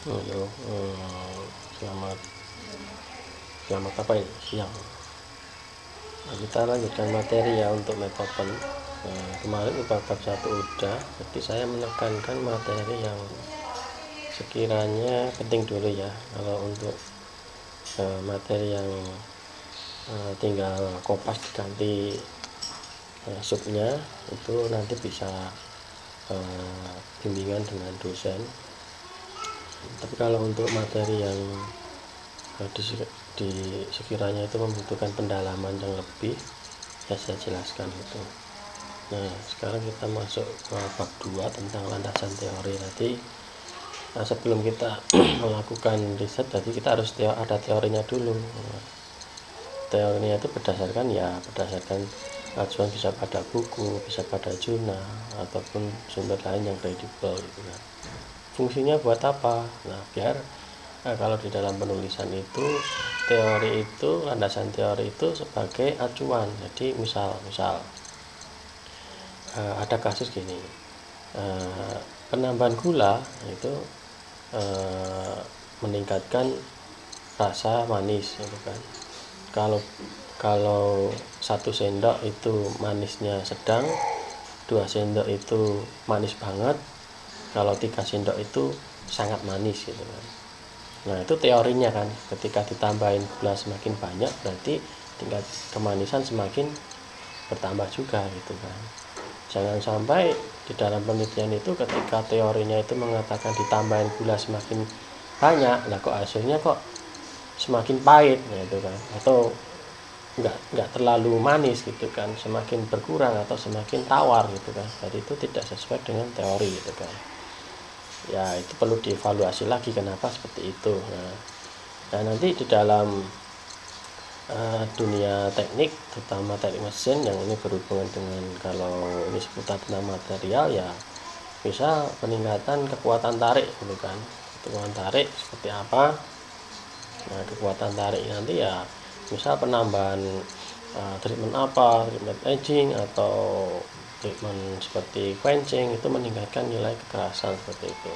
Halo, selamat selamat apa ini? Siang. Nah, kita lanjutkan materi ya untuk metopen. Kemarin bab 1 udah, jadi saya menekankan materi yang sekiranya penting dulu ya. Kalau untuk materi yang tinggal kopas diganti subnya itu nanti bisa bimbingan dengan dosen. Tapi kalau untuk materi yang di sekiranya itu membutuhkan pendalaman yang lebih, ya saya jelaskan itu. Nah, sekarang kita masuk ke bab 2 tentang landasan teori. Nanti sebelum kita melakukan riset, jadi kita harus ada teorinya dulu. Teorinya itu berdasarkan acuan, bisa pada buku, bisa pada jurnal, ataupun sumber lain yang kredibel gitu kan. Fungsinya buat apa? Nah, biar kalau di dalam penulisan itu teori itu, landasan teori itu sebagai acuan. Jadi misal ada kasus gini, penambahan gula itu meningkatkan rasa manis gitu kan. Kalau 1 sendok itu manisnya sedang, 2 sendok itu manis banget, kalau 3 sendok itu sangat manis gitu kan. Nah, itu teorinya kan, ketika ditambahin gula semakin banyak berarti tingkat kemanisan semakin bertambah juga gitu kan. Jangan sampai di dalam penelitian itu ketika teorinya itu mengatakan ditambahin gula semakin banyak, lah kok hasilnya kok semakin pahit gitu kan, atau nggak terlalu manis gitu kan, semakin berkurang atau semakin tawar gitu kan. Jadi itu tidak sesuai dengan teori gitu kan. Ya, itu perlu dievaluasi lagi kenapa seperti itu. Nah, nanti di dalam dunia teknik, terutama teknik mesin yang ini berhubungan dengan, kalau ini seputar tentang material ya, bisa peningkatan kekuatan tarik gitu kan. Kekuatan tarik seperti apa? Nah, kekuatan tarik nanti ya misal penambahan treatment edging atau treatment seperti quenching itu meningkatkan nilai kekerasan seperti itu.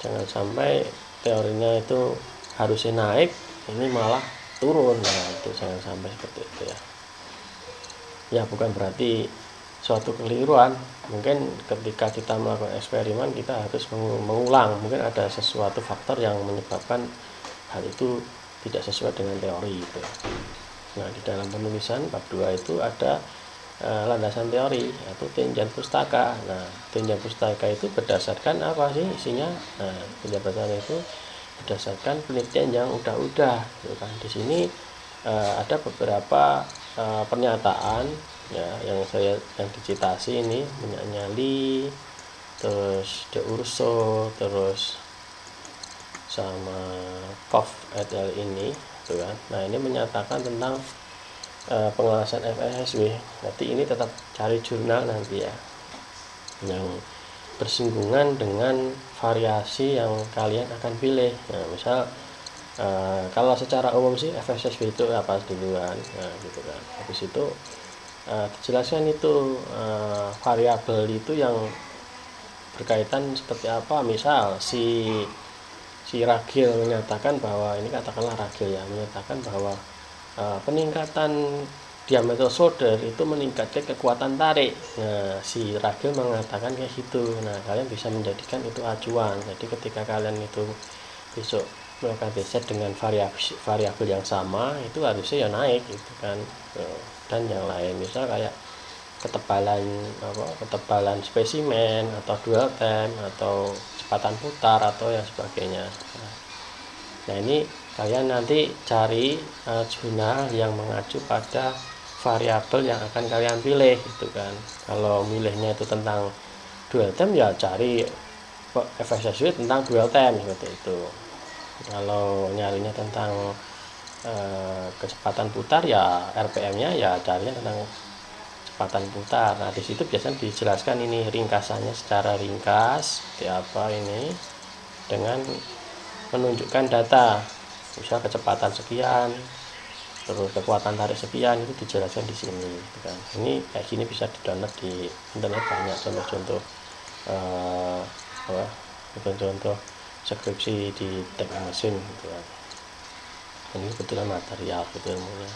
Jangan sampai teorinya itu harusnya naik, ini malah turun. Nah, itu jangan sampai seperti itu ya. Ya, bukan berarti suatu keliruan. Mungkin ketika kita melakukan eksperimen kita harus mengulang, mungkin ada sesuatu faktor yang menyebabkan hal itu tidak sesuai dengan teori itu. Nah, di dalam penulisan bab 2 itu ada landasan teori atau tinjauan pustaka. Nah, tinjauan pustaka itu berdasarkan apa sih isinya? Nah, tinjauan pustaka itu berdasarkan penelitian yang udah gitu kan. Di sini ada beberapa pernyataan ya yang dicitasi ini, Nyali, terus De Urso, terus sama Koff et al. Ini gitu kan. Nah, ini menyatakan tentang pengawasan FSSW. Nanti ini tetap cari jurnal nanti ya yang bersinggungan dengan variasi yang kalian akan pilih. Nah, misal kalau secara umum sih FSSW itu apa duluan, nah gitu kan. Habis itu dijelaskan itu variabel itu yang berkaitan seperti apa. Misal si Ragil menyatakan bahwa, ini katakanlah Ragil ya, menyatakan bahwa peningkatan diameter solder itu meningkatkan kekuatan tarik. Nah, si Ragil mengatakan kayak gitu. Nah, kalian bisa menjadikan itu acuan. Jadi ketika kalian itu besok melakukan riset dengan variabel yang sama, itu harusnya ya naik gitu kan. Dan yang lain misal kayak ketebalan spesimen atau dwell time atau kecepatan putar atau yang sebagainya. Nah, ini kalian nanti cari jurnal yang mengacu pada variabel yang akan kalian pilih gitu kan. Kalau milihnya itu tentang dwell time ya cari FSSW tentang dwell time seperti itu. Kalau nyarinya tentang kecepatan putar ya RPM-nya ya carinya tentang kecepatan putar. Nah, di situ biasanya dijelaskan ini ringkasannya secara ringkas seperti apa ini, dengan menunjukkan data, misal kecepatan sekian, terus kekuatan tarik sekian, itu dijelaskan di sini gitu kan. Ini kayak gini bisa di-download di internet, banyak contoh-contoh contoh-contoh skripsi di teknik mesin gitu kan. Ini kebetulan material gitu ilmunya.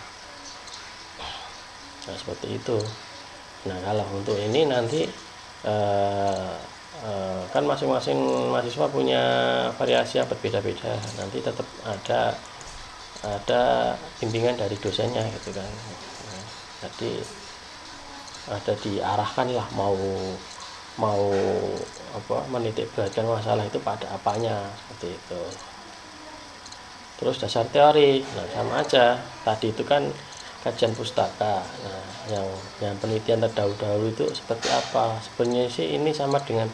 Nah seperti itu. Nah kalau untuk ini nanti kan masing-masing mahasiswa punya variasi yang berbeda-beda. Nanti tetap ada bimbingan dari dosennya gitu kan. Nah, jadi ada diarahkan lah mau menitik beratkan masalah itu pada apanya seperti itu. Terus dasar teori, nah sama aja. Tadi itu kan kajian pustaka. Nah, yang penelitian terdahulu itu seperti apa? Sebenarnya sih ini sama dengan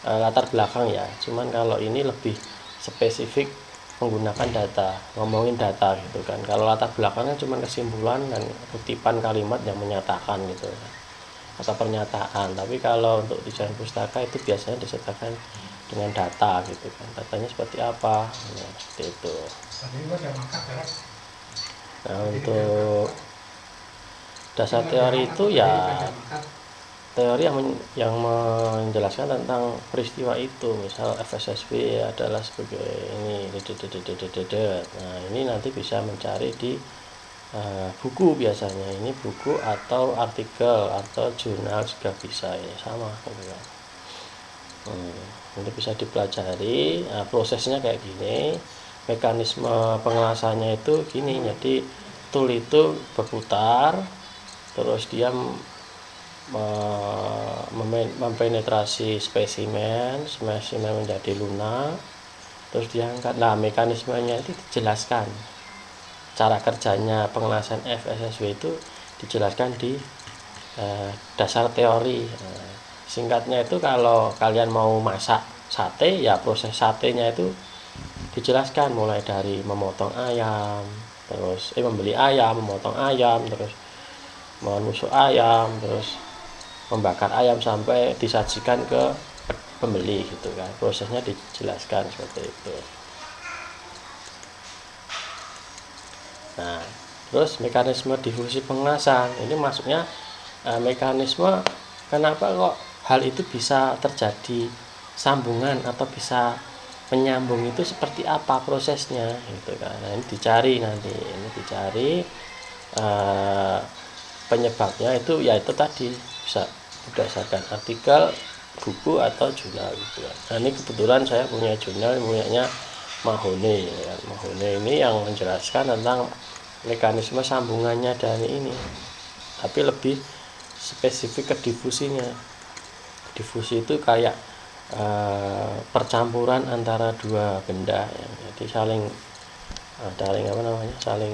latar belakang ya. Cuman kalau ini lebih spesifik menggunakan data, ngomongin data gitu kan. Kalau latar belakangnya cuma kesimpulan dan kutipan kalimat yang menyatakan gitu atau pernyataan. Tapi kalau untuk desain pustaka itu biasanya disertakan dengan data gitu kan. Datanya seperti apa? Nah, seperti itu. Nah, untuk dasar teori itu ya teori yang menjelaskan tentang peristiwa itu, misal FSSB adalah sebagai ini. Nah ini nanti bisa mencari di buku, biasanya ini buku atau artikel atau jurnal juga bisa, ini sama gitu kan. Nanti bisa dipelajari. Nah, prosesnya kayak gini, mekanisme pengelasannya itu gini. Jadi tool itu berputar, terus dia mempenetrasi spesimen menjadi lunak, terus diangkat. Nah mekanismenya itu dijelaskan, cara kerjanya pengelasan FSSW itu dijelaskan di dasar teori. Singkatnya itu kalau kalian mau masak sate ya proses satenya itu dijelaskan, mulai dari memotong ayam, terus membeli ayam, memotong ayam, terus menusuk ayam, terus membakar ayam sampai disajikan ke pembeli gitu kan. Prosesnya dijelaskan seperti itu. Nah terus mekanisme difusi pengelasan ini masuknya mekanisme kenapa kok hal itu bisa terjadi sambungan atau bisa menyambung, itu seperti apa prosesnya gitu kan. Nah ini dicari, nanti ini dicari penyebabnya itu, yaitu tadi bisa berdasarkan artikel, buku atau jurnal gitu kan. Nah ini kebetulan saya punya jurnal punyanya Mahone ya. Mahone ini yang menjelaskan tentang mekanisme sambungannya dari ini, tapi lebih spesifik ke difusinya. Difusi itu kayak percampuran antara dua benda ya. Jadi saling saling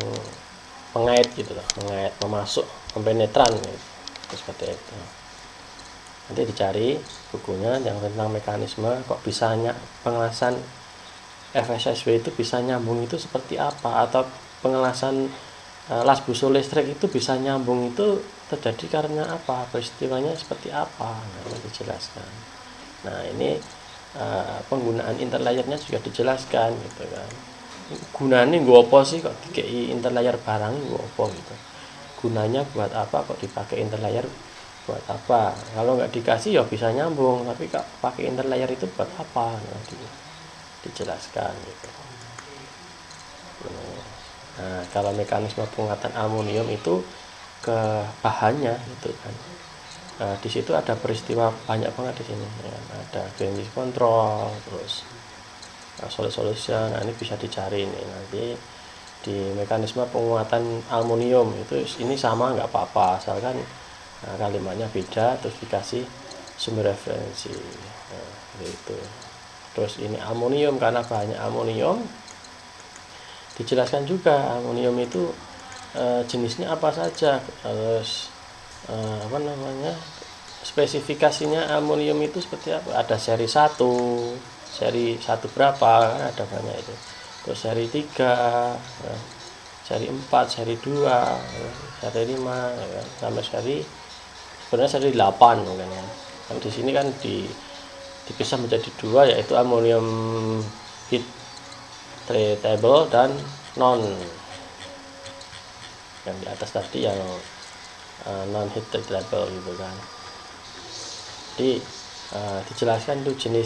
mengait gitu loh, mengait, memasuk, mempenetran gitu. Seperti itu. Nanti dicari bukunya yang tentang mekanisme kok bisa pengelasan FSSW itu bisa nyambung itu seperti apa, atau pengelasan las busur listrik itu bisa nyambung itu terjadi karena apa, peristiwanya seperti apa. Nah, dijelaskan. Nah ini penggunaan interlayernya juga dijelaskan gitu kan. Gunanya gue apa sih kok dikai interlayer barang gue apa gitu, gunanya buat apa kok dipakai interlayer buat apa. Kalau nggak dikasih ya bisa nyambung, tapi kok pakai interlayer itu buat apa. Nah, dijelaskan gitu. Nah kalau mekanisme pengangkatan aluminium itu ke bahannya gitu kan. Nah, di situ ada peristiwa banyak banget di sini ya. Ada Greenwich control, terus solid solution. Nah ini bisa dicari nih nanti di mekanisme penguatan aluminium itu, ini sama nggak apa-apa asalkan kalimatnya beda, terus dikasih sumber referensi. Nah, gitu. Terus ini aluminium, karena bahannya aluminium dijelaskan juga aluminium itu jenisnya apa saja, terus spesifikasinya aluminium itu seperti apa, ada seri 1, seri 1 berapa kan ada banyak itu, terus seri 3, seri 4, seri 2, seri 5 ya, sampai sebenarnya seri 8 mungkin ya. Dan di sini kan dipisah menjadi 2, yaitu aluminium heat treatable dan non. Yang di atas tadi yang non heat treatable gitu kan. Jadi dijelaskan tuh jenis